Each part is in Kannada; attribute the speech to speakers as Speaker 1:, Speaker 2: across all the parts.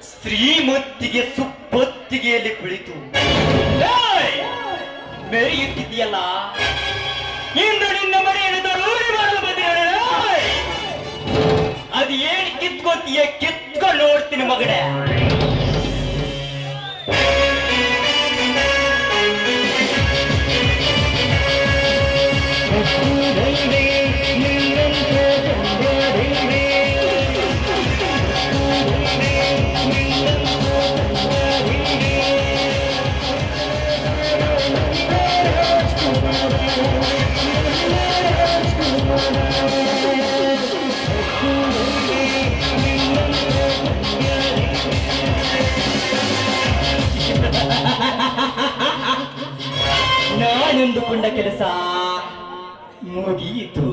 Speaker 1: ಶ್ರೀಮಂತಿಗೆ ಸುಪ್ಪತ್ತಿಗೆಯಲ್ಲಿ ಕುಳಿತು ಮೆರೆಯುತ್ತಿದೆಯಲ್ಲ, ಇಂದು ನಿನ್ನ ಮನೆಯನ್ನು ತರೂರಿ ಮಾಡಲು ಬಂದಿರ. ಅದು ಏನು ಕಿತ್ಕೋತೀಯ, ಕಿತ್ಕೊಂಡು ನೋಡ್ತೀನಿ ಮಗನೇ. ನಾನೆಂದುಕೊಂಡ ಕೆಲಸ ಮುಗಿಯಿತು.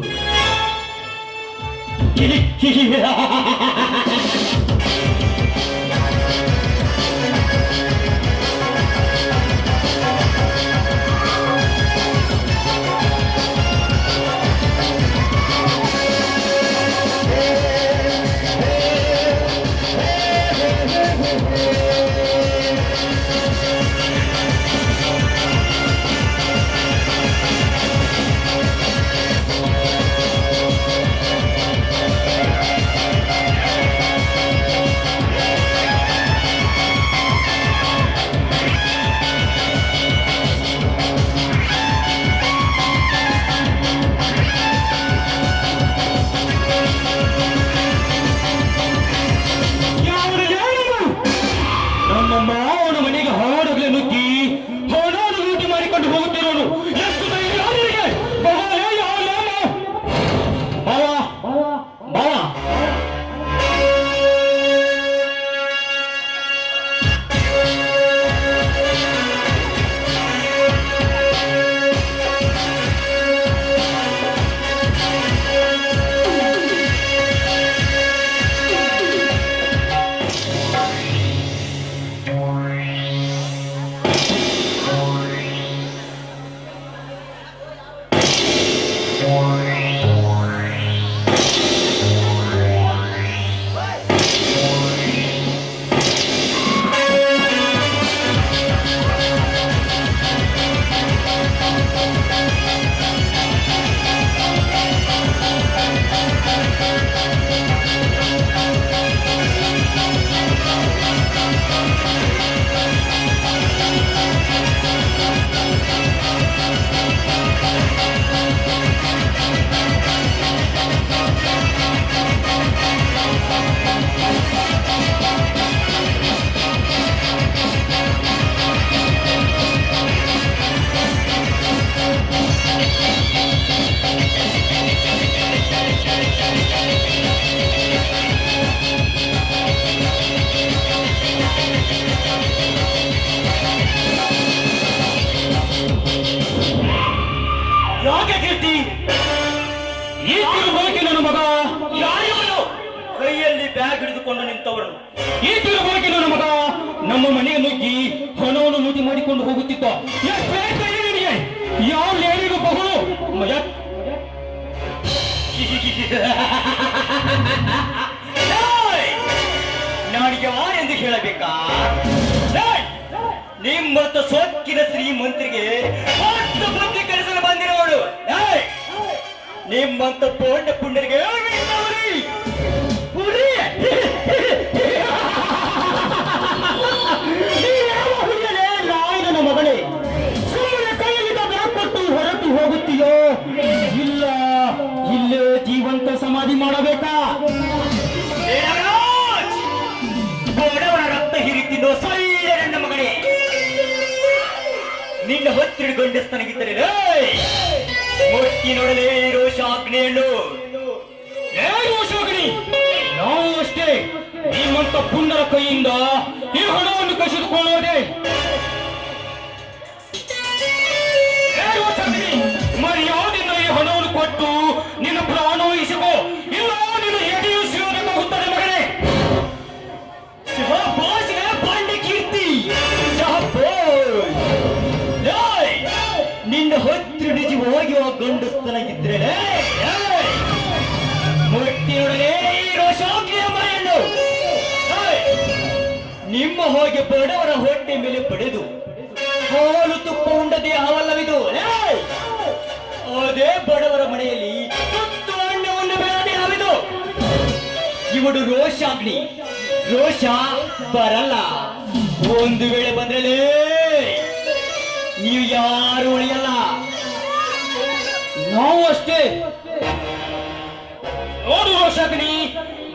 Speaker 1: ಬ್ಯಾಗ್ ಹಿಡಿದುಕೊಂಡು ನಿಂತವರು ಈ ತಿರುಗಿ ನನ್ನ ಮಗ ನಮ್ಮ ಮನೆಯ ನುಗ್ಗಿ ಹಣವನ್ನು ಲೂಟಿ ಮಾಡಿಕೊಂಡು ಹೋಗುತ್ತಿದ್ದ. ಯಾವ ಲೇಡಿಗೂ ಬಹು ನಾಡಿಗೆ ಯಾರೆಂದು ಹೇಳಬೇಕಾ? ನಿಮ್ಮಂತ ಸೊಕ್ಕಿನ ಶ್ರೀಮಂತರಿಗೆ ಬುದ್ಧಿ ಕಲಿಸಲು ಬಂದಿರೋಳು. ನಿಮ್ಮಂತ ಪೋಂಡ ಪುಂಡರಿಗೆ ನಾಯಿನ ಮಗಳೇ, ಸುಮ್ಮನೆ ಕೈಯಲ್ಲಿದ್ದ ಬೆರಕೊಟ್ಟು ಹೊರಟು ಹೋಗುತ್ತೀಯೋ ಇಲ್ಲ ಇಲ್ಲೇ ಜೀವಂತ ಸಮಾಧಿ ಮಾಡಬೇಕಾ?
Speaker 2: ನಿನ್ನ ಹೊತ್ತಿರು ಗಂಡಸ್ತನಾಗಿದ್ದರೆ ಮುಟ್ಟಿ ನೋಡಲೇ ರೋಷಾಗ್ನಿಯನ್ನು.
Speaker 1: ರೋಷಾಗ್ನಿ, ನಾವು ಅಷ್ಟೇ ನಿಮ್ಮಂತ ಪುಂಡರ ಕೈಯಿಂದ ಈ ಹಣವನ್ನು ಕಸಿದುಕೊಳ್ಳೋದೆ. ಮರ್ಯಾದೆಯಿಂದ ಈ ಹಣವನ್ನು ಕೊಟ್ಟು ನಿನ್ನ ಪ್ರಾಣ ಉಳಿಸಿಕೋ, ಇಲ್ಲ ನಿನ್ನ ಎಡೆಯು ಸಿಗಬೇಕಾಗುತ್ತದೆ ಮಗನೇ.
Speaker 2: ಪಾಂಡೆ ಕೀರ್ತಿ, ನಿನ್ನ ಹೊತ್ತಿರು ನಿಜವಾಗಿ ಗಂಡಸ್ತನಾಗಿದ್ರೆ ಮುಟ್ಟಿ ನೋಡಲೇ ರೋಷಾಗ್ನಿಯ ಮರೆಯನ್ನು. ನಿಮ್ಮ ಹೋಗಿ ಬಡವರ ಹೊಟ್ಟೆ ಮೇಲೆ ಪಡೆದು ಹಾಲು ತುಪ್ಪ ಉಂಡ ದೇಹವಲ್ಲವಿದು. ಅದೇ ಬಡವರ ಮನೆಯಲ್ಲಿ ತುತ್ತು ಅನ್ನವನ್ನು ಬೆಳೆದ ದೇಹವಿದು. ಇವಡು ರೋಷಾಗ್ನಿ, ರೋಷ ಬರಲ್ಲ. ಒಂದು ವೇಳೆ ಬಂದ್ರಲೇ ನೀವು ಯಾರು ಉಳಿಯಲ್ಲ.
Speaker 1: ನಾವು ಅಷ್ಟೇ. ನೋಡು ರೋಷಾಗ್ನಿ,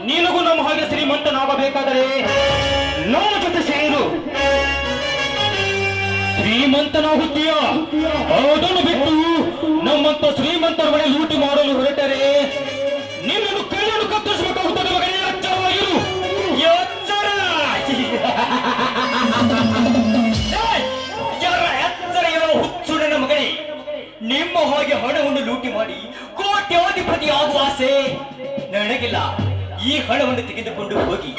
Speaker 1: ನಿನಗೂ ನಮ್ಮ ಹಾಗೆ ಶ್ರೀಮಂತನಾಗಬೇಕಾದರೆ ನಮ್ಮ ಜೊತೆ ಸೇರು. ಶ್ರೀಮಂತನಾಗುತ್ತೀಯ, ಅದನ್ನು ಬಿಟ್ಟು ನಮ್ಮಂತ ಶ್ರೀಮಂತರ ಮನೆ ಲೂಟಿ ಮಾಡಲು ಹೊರಟರೆ ನಿನ್ನನ್ನು ಕೈಯನ್ನು ಕತ್ತರಿಸಬೇಕಾಗುತ್ತದೆ ಮಗನೇ. ಎಚ್ಚರವಾಗಿರು,
Speaker 2: ಎಚ್ಚರ ಇರುವ ಹುಚ್ಚುಡನ ಮಗನೇ. ನಿಮ್ಮ ಹಾಗೆ ಹಣವನ್ನು ಲೂಟಿ ಮಾಡಿ ಕೋಟ್ಯಾಧಿಪತಿ ಆಗುವ ಆಸೆ ನನಗಿಲ್ಲ. ಈ ಹಣವನ್ನು ತೆಗೆದುಕೊಂಡು ಹೋಗಿ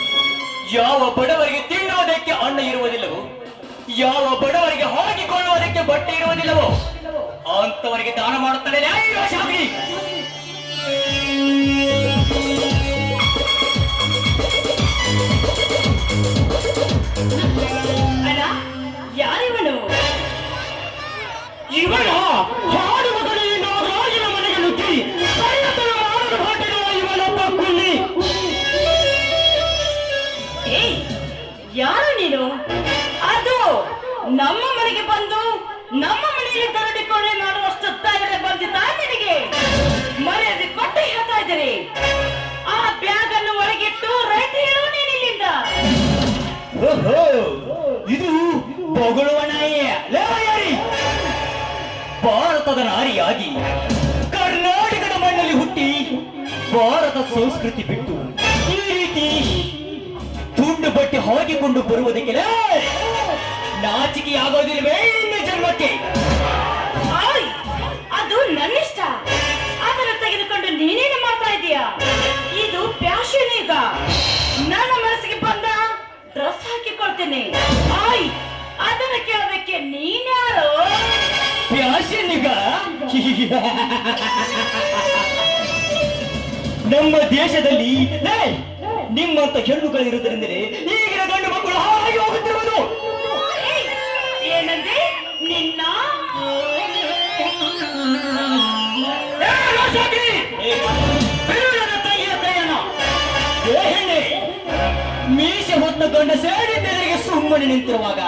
Speaker 2: ಯಾವ ಬಡವರಿಗೆ ತಿನ್ನುವುದಕ್ಕೆ ಅನ್ನ ಇರುವುದಿಲ್ಲವೋ, ಯಾವ ಬಡವರಿಗೆ ಹಾಕಿಕೊಳ್ಳುವುದಕ್ಕೆ ಬಟ್ಟೆ ಇರುವುದಿಲ್ಲವೋ ಅಂತವರಿಗೆ ದಾನ ಮಾಡುತ್ತಾನೆ ರೋಷಾಗ್ನಿ.
Speaker 3: ಅಲ್ಲ, ಯಾರಿವನು?
Speaker 1: ಇವನ ಹಾಡುವ ಕಡೆ ನಾಗರಾಜನ ಮನೆಗೆ ನುಗ್ಗಿ ಸೈನ್ಯತನ ಮಾಡಲು ಹೊರಟಿರುವ ಇವನೊಬ್ಬ ಕುಲ್ಲಿ.
Speaker 3: ಏಯ್, ಯಾರು ನೀನು? ಅದು ನಮ್ಮ ಮನೆಗೆ ಬಂದು ನಮ್ಮ ಮನೆಯಲ್ಲಿ ದರಡಿಕೊಳ್ಳೆ ಮಾಡುವಷ್ಟು ಧೈರ್ಯ ಬಂದಿದ್ದ ನಿನಗೆ? ಮರ್ಯಾದೆ ಕೊಟ್ಟು ಹೇಳ್ತಾ ಇದ್ದೀರಿ. ಆ ಬ್ಯಾಗ್ ಅನ್ನು ಒಳಗಿಟ್ಟು ರೈಟ್ ಹೇಳು ನೀನಿಲ್ಲಿಂದ.
Speaker 2: ಇದು ಬೊಗಳುವ ನಾಯಿ. ಭಾರತದ ನಾರಿಯಾಗಿ ಕರ್ನಾಟಕದ ಮಣ್ಣಲ್ಲಿ ಹುಟ್ಟಿ ಭಾರತ ಸಂಸ್ಕೃತಿ ಬಿಟ್ಟು ಈ ರೀತಿ ತುಂಡು ಬಟ್ಟೆ ಹಾಕಿಕೊಂಡು ಬರುವುದಕ್ಕೆ ನಾಚಿಕೆ ಆಗೋದಿಲ್ವೇ ನಿನ್ನ ಜನ್ಮಕ್ಕೆ?
Speaker 3: ಅದು ನನ್ನಿಷ್ಟ. ಅದನ್ನು ತೆಗೆದುಕೊಂಡು ನೀನೇನು ಮಾಡ್ತಾ ಇದೀಯಾ? ಇದು ಫ್ಯಾಷನ್. ಈಗ ನನ್ನ ಮನಸ್ಸಿಗೆ ಬಂದ ಡ್ರೆಸ್ ಹಾಕಿಕೊಳ್ತೇನೆ. ಅದನ್ನು ಕೇಳೋದಕ್ಕೆ ನೀನ್ಯಾರು?
Speaker 2: ಫ್ಯಾಷನ್ ಈಗ ನಮ್ಮ ದೇಶದಲ್ಲಿ ನಿಮ್ಮಂತ ಹೆಣ್ಣುಗಳಿರುವುದರಿಂದಲೇ ಈಗಿನ ಗಂಡು ಮಕ್ಕಳು ಹಾಗೆ ಹೋಗುತ್ತಿರುವುದು.
Speaker 3: ಏನಂದ್ರೆ ನಿನ್ನ
Speaker 2: ಮೀಸೆ ಹೊತ್ತ ಗಂಡ ಸೇರಿ ನೆಲೆಗೆ ಸುಮ್ಮನೆ ನಿಂತಿರುವಾಗ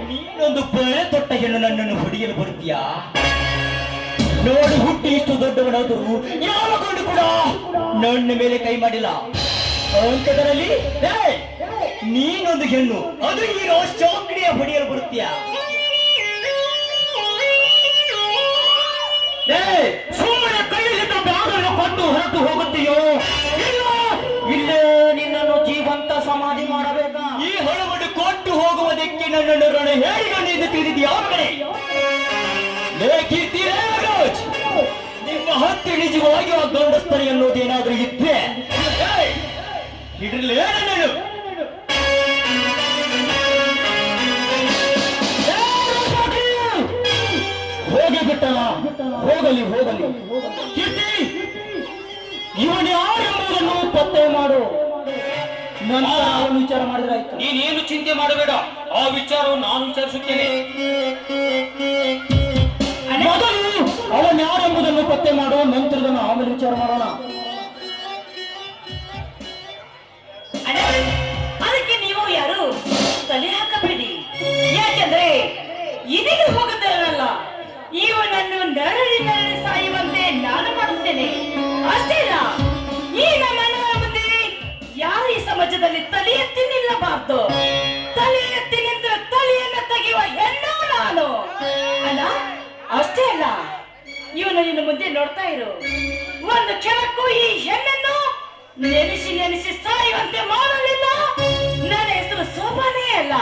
Speaker 2: ನೀನೊಂದು ಬಳೆ ತೊಟ್ಟ ಹೆಣ್ಣು ನನ್ನನ್ನು ಹೊಡೆಯಲು ಬರುತ್ತೀಯಾ? ನೋಡು, ಹುಟ್ಟಿ ಇಷ್ಟು ದೊಡ್ಡವನಾದರೂ ಯಾವ ಗಂಡು ಕೂಡ ನನ್ನ ಮೇಲೆ ಕೈ ಮಾಡಿಲ್ಲ. ಅಂತದರಲ್ಲಿ ನೀನೊಂದು ಹೆಣ್ಣು, ಅದು ಈ ರೋಷಾಗ್ನಿಯ ಹೊಡೆಯಲು ಬರುತ್ತೀಯಾ?
Speaker 1: ಸುಮ್ಮನೆ ಕೈಯಲ್ಲಿದ್ದ ಬ್ಯಾಗನ್ನು ಕೊಟ್ಟು ಹೊರಟು ಹೋಗುತ್ತೀಯೋ, ಇಲ್ಲ ಇಲ್ಲೇ ನಿನ್ನನ್ನು ಜೀವಂತ ಸಮಾಧಿ ಮಾಡಬೇಕಾ?
Speaker 2: ಈ ಹಣವನ್ನು ಕೊಟ್ಟು ಹೋಗುವುದಕ್ಕೆ ನನ್ನನ್ನು ರಣ ಹೇಳಿಕೊಂಡು ಇದು ತಿಳಿದಿದೆಯಾ? ಕೀರ್ತಿ ರಾಜ್, ನಿಮ್ಮ ಹತ್ಯೆ ನಿಜವಾಗಿ ಆ ಗಂಡಸ್ತನ ಎನ್ನುವುದೇನಾದ್ರೂ ಇದ್ರೆ ಹಿಡಿರಲೇ ನನ್ನನ್ನು.
Speaker 1: ಹೋಗಿ ಬಿಟ್ಟಲ್ಲ, ಹೋಗಲಿ ಹೋಗಲಿ. ಕೀರ್ತಿ, ಇವನು ಯಾರೆಂಬುದನ್ನು ಪತ್ತೆ ಮಾಡು. ನಂತರ ಅವನು ವಿಚಾರ ಮಾಡಿದ್ರೆ ಆಯ್ತು. ನೀನೇನು ಚಿಂತೆ ಮಾಡಬೇಡ, ಆ ವಿಚಾರವನ್ನು ನಾನು ವಿಚಾರಿಸುತ್ತೇನೆ. ಮೊದಲು ಅವನು ಯಾರೆಂಬುದನ್ನು ಪತ್ತೆ ಮಾಡು, ನಂತರದನ್ನು ಆಮೇಲೆ ವಿಚಾರ ಮಾಡೋಣ.
Speaker 3: ಅದಕ್ಕೆ ನೀವು ಯಾರು ತಲೆ ಹಾಕಬೇಡಿ. ಯಾಕೆಂದ್ರೆ ಇದೀಗ ಹೋಗುತ್ತೇನಲ್ಲ, ಇವನನ್ನು ನರಳಿ ನರಳಿ ಸಾಯುವಂತೆ ನಾನು ಮಾಡುತ್ತೇನೆ. ಅಷ್ಟೇ ಇಲ್ಲ, ಈ ನಮ್ಮ ಅಣ್ಣನ ಮುಂದೆ ಯಾರು ಈ ಸಮಾಜದಲ್ಲಿ ತಲೆ ಎತ್ತಿ ನಿಲ್ಲಬಾರ್ದು. ತಲೆ ಎತ್ತಿ ನಿಂತ ತಲೆಯನ್ನು ತೆಗೆಯುವ ಹೆಣ್ಣು ನಾನು. ಅಷ್ಟೇ ಅಲ್ಲ, ಇವನು ನಿನ್ನ ಮುಂದೆ ನೋಡ್ತಾ ಇರು. ಒಂದು ಕ್ಷಣಕ್ಕೂ ಈ ಹೆಣ್ಣನ್ನು ನೆನೆಸಿ ನೆನೆಸಿ ಸಾಯುವಂತೆ ಮಾಡಲಿಲ್ಲ. ನನ್ನ ಹೆಸರು ಶೋಭಾನೇ ಅಲ್ಲ.